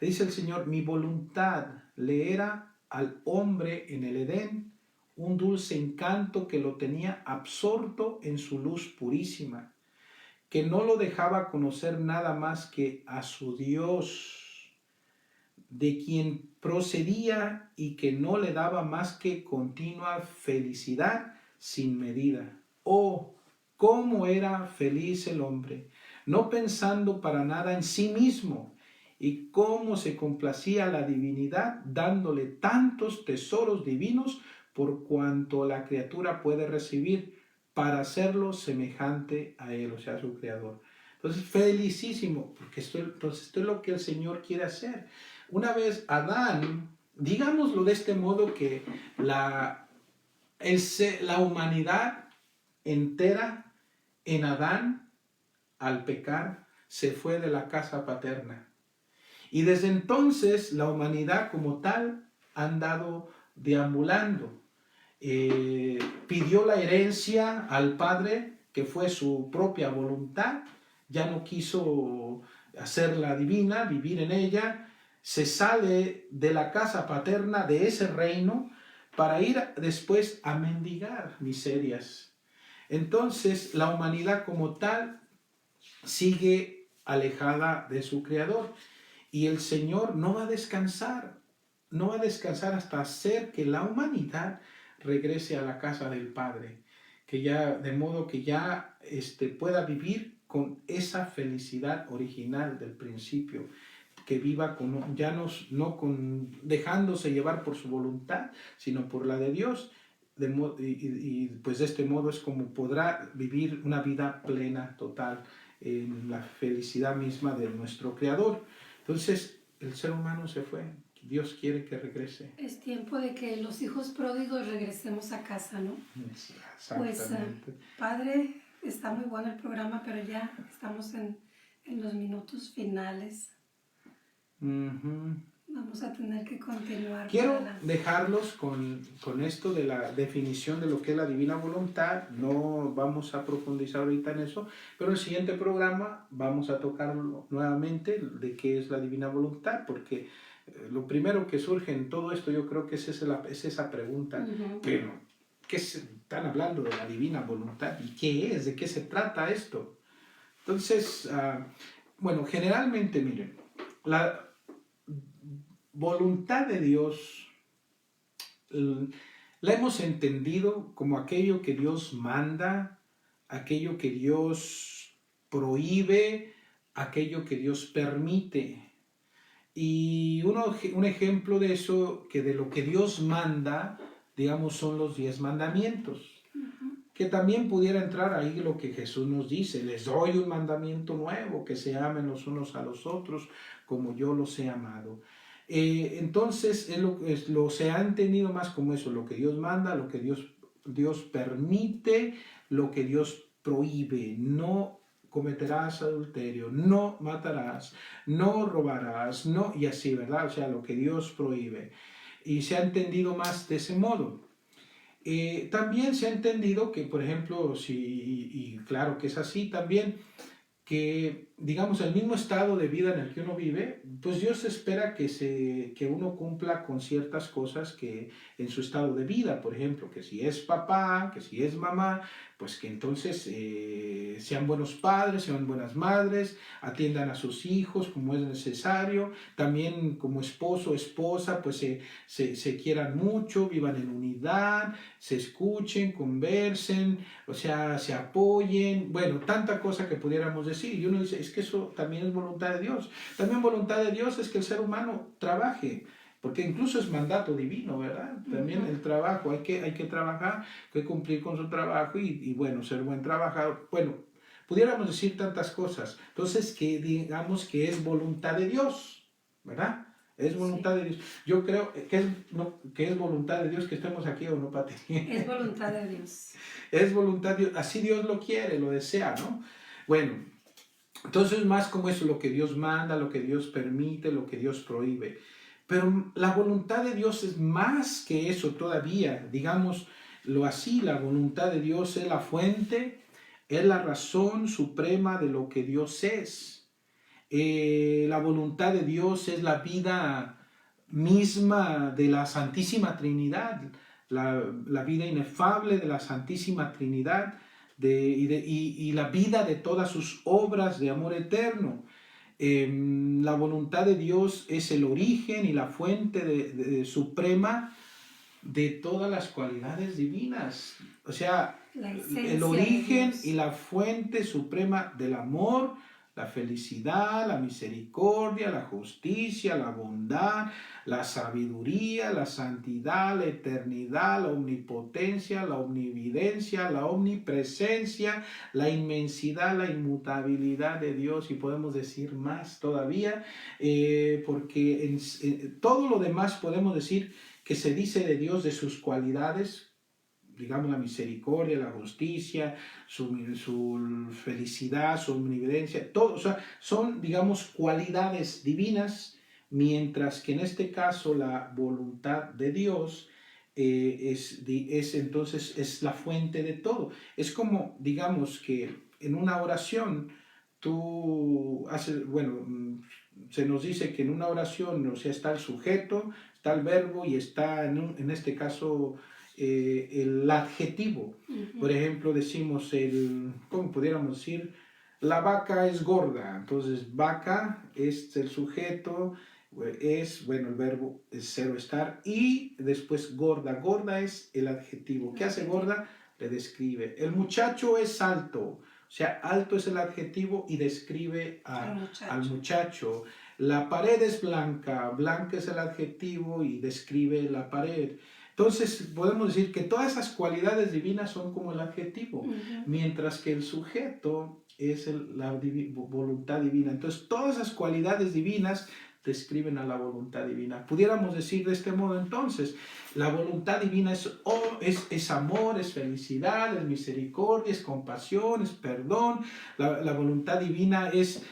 Le dice el Señor: mi voluntad le era al hombre en el Edén un dulce encanto que lo tenía absorto en su luz purísima, que no lo dejaba conocer nada más que a su Dios, de quien procedía y que no le daba más que continua felicidad sin medida. Oh, cómo era feliz el hombre, no pensando para nada en sí mismo, y cómo se complacía la divinidad dándole tantos tesoros divinos por cuanto la criatura puede recibir para hacerlo semejante a él, o sea, a su creador. Entonces, felicísimo, porque esto es lo que el Señor quiere hacer. Una vez Adán, digámoslo de este modo, que la humanidad entera en Adán, al pecar, se fue de la casa paterna. Y desde entonces la humanidad como tal ha andado deambulando. Pidió la herencia al Padre, que fue su propia voluntad, ya no quiso hacerla divina, vivir en ella, se sale de la casa paterna, de ese reino, para ir después a mendigar miserias. Entonces la humanidad como tal sigue alejada de su Creador, y el Señor no va a descansar hasta hacer que la humanidad regrese a la casa del Padre, que ya, de modo que ya pueda vivir con esa felicidad original del principio, que viva con, ya no con dejándose llevar por su voluntad, sino por la de Dios, pues de este modo es como podrá vivir una vida plena, total, en la felicidad misma de nuestro Creador. Entonces, el ser humano se fue. Dios quiere que regrese. Es tiempo de que los hijos pródigos regresemos a casa, ¿no? Pues, Padre, está muy bueno el programa, pero ya estamos en los minutos finales. Vamos a tener que continuar. Quiero dejarlos con esto de la definición de lo que es la divina voluntad. No vamos a profundizar ahorita en eso, pero en el siguiente programa vamos a tocarlo nuevamente de qué es la divina voluntad, porque lo primero que surge en todo esto, yo creo que es esa pregunta, pero ¿qué están hablando de la divina voluntad? ¿Y qué es? ¿De qué se trata esto? Entonces, bueno, generalmente, miren, la voluntad de Dios la hemos entendido como aquello que Dios manda, aquello que Dios prohíbe, aquello que Dios permite. Y un ejemplo de eso, que de lo que Dios manda, digamos, son los 10 mandamientos. Que también pudiera entrar ahí lo que Jesús nos dice: les doy un mandamiento nuevo, que se amen los unos a los otros como yo los he amado. Entonces se ha entendido más como eso, lo que Dios manda, lo que Dios permite, lo que Dios prohíbe. No cometerás adulterio, no matarás, no robarás, no, y así, ¿verdad? O sea, lo que Dios prohíbe. Y se ha entendido más de ese modo. También se ha entendido que, por ejemplo, y claro que es así también, que, digamos, el mismo estado de vida en el que uno vive, pues Dios espera que uno cumpla con ciertas cosas que en su estado de vida, por ejemplo, que si es papá, que si es mamá, pues que entonces sean buenos padres, sean buenas madres, atiendan a sus hijos como es necesario, también como esposo o esposa, pues se quieran mucho, vivan en unidad, se escuchen, conversen, o sea, se apoyen, bueno, tanta cosa que pudiéramos decir. Y uno dice, es que eso también es voluntad de Dios. También voluntad de Dios es que el ser humano trabaje, porque incluso es mandato divino, ¿verdad? También el trabajo, hay que trabajar, hay que cumplir con su trabajo y bueno, ser buen trabajador. Bueno, pudiéramos decir tantas cosas. Entonces, que digamos que es voluntad de Dios, ¿verdad? Es voluntad de Dios. Yo creo que es voluntad de Dios que estemos aquí, ¿o no, Pati? Es voluntad de Dios. Es voluntad de Dios. Así Dios lo quiere, lo desea, ¿no? Bueno, entonces más como eso, lo que Dios manda, lo que Dios permite, lo que Dios prohíbe. Pero la voluntad de Dios es más que eso todavía. Digámoslo así, la voluntad de Dios es la fuente, es la razón suprema de lo que Dios es. La voluntad de Dios es la vida misma de la Santísima Trinidad, la vida inefable de la Santísima Trinidad y la vida de todas sus obras de amor eterno. La voluntad de Dios es el origen y la fuente suprema de todas las cualidades divinas. O sea, el origen y la fuente suprema del amor, la felicidad, la misericordia, la justicia, la bondad, la sabiduría, la santidad, la eternidad, la omnipotencia, la omnividencia, la omnipresencia, la inmensidad, la inmutabilidad de Dios, y podemos decir más todavía, porque todo lo demás podemos decir que se dice de Dios, de sus cualidades, digamos la misericordia, la justicia, su felicidad, su omnividencia, todo, o sea, son, digamos, cualidades divinas, mientras que en este caso la voluntad de Dios entonces es la fuente de todo. Es como, digamos, que en una oración tú haces, bueno, se nos dice que en una oración, o sea, está el sujeto, está el verbo y está en este caso el adjetivo. Por ejemplo, decimos ¿cómo pudiéramos decir? La vaca es gorda. Entonces, vaca es el sujeto, bueno, el verbo es ser o estar, y después gorda. Gorda es el adjetivo. ¿Qué hace gorda? Le describe. El muchacho es alto. O sea, alto es el adjetivo y describe al muchacho. La pared es blanca. Blanca es el adjetivo y describe la pared. Entonces, podemos decir que todas esas cualidades divinas son como el adjetivo, mientras que el sujeto es la voluntad divina. Entonces, todas esas cualidades divinas describen a la voluntad divina. Pudiéramos decir de este modo, entonces, la voluntad divina es amor, es felicidad, es misericordia, es compasión, es perdón. La voluntad divina es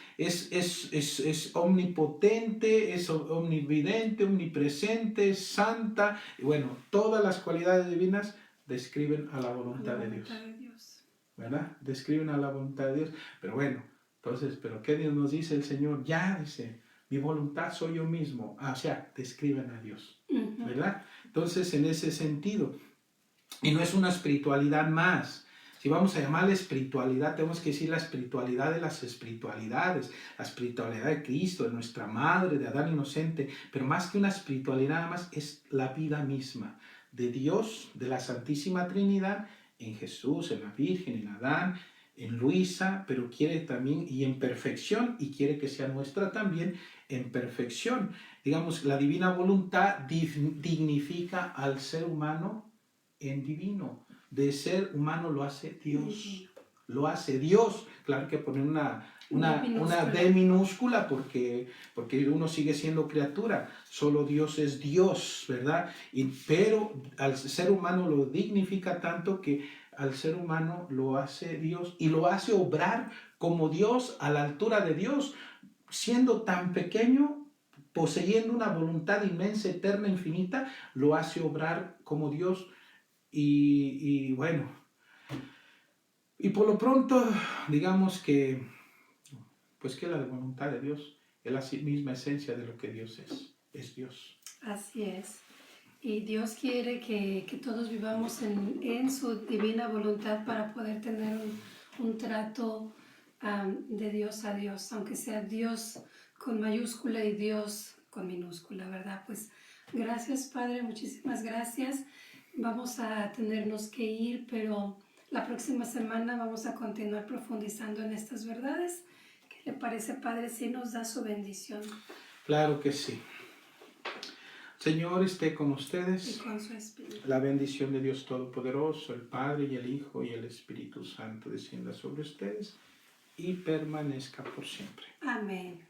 omnipotente, es omnividente, omnipresente, es santa. Y bueno, todas las cualidades divinas describen a la voluntad de Dios. ¿Verdad? Describen a la voluntad de Dios. Pero bueno, entonces, ¿pero qué Dios nos dice el Señor? Ya, dice, mi voluntad soy yo mismo. O sea, describen a Dios. ¿Verdad? Entonces, en ese sentido, y no es una espiritualidad más. Si vamos a llamarle espiritualidad, tenemos que decir la espiritualidad de las espiritualidades, la espiritualidad de Cristo, de nuestra madre, de Adán inocente, pero más que una espiritualidad nada más es la vida misma de Dios, de la Santísima Trinidad, en Jesús, en la Virgen, en Adán, en Luisa, pero quiere también, y en perfección, y quiere que sea nuestra también en perfección. Digamos, la divina voluntad dignifica al ser humano en divino. De ser humano lo hace Dios. Lo hace Dios. Claro que poner una D minúscula porque uno sigue siendo criatura. Solo Dios es Dios, ¿verdad? Pero al ser humano lo dignifica tanto que al ser humano lo hace Dios y lo hace obrar como Dios a la altura de Dios, siendo tan pequeño, poseyendo una voluntad inmensa, eterna, infinita, lo hace obrar como Dios. Y bueno, y por lo pronto, digamos que, pues que la voluntad de Dios es la misma esencia de lo que Dios es Dios. Así es. Y Dios quiere que todos vivamos en su divina voluntad para poder tener un trato de Dios a Dios, aunque sea Dios con mayúscula y Dios con minúscula, ¿verdad? Pues gracias, Padre, muchísimas gracias. Vamos a tenernos que ir, pero la próxima semana vamos a continuar profundizando en estas verdades. ¿Qué le parece, Padre, si nos da su bendición? Claro que sí. Señor, esté con ustedes. Y con su Espíritu. La bendición de Dios Todopoderoso, el Padre y el Hijo y el Espíritu Santo descienda sobre ustedes y permanezca por siempre. Amén.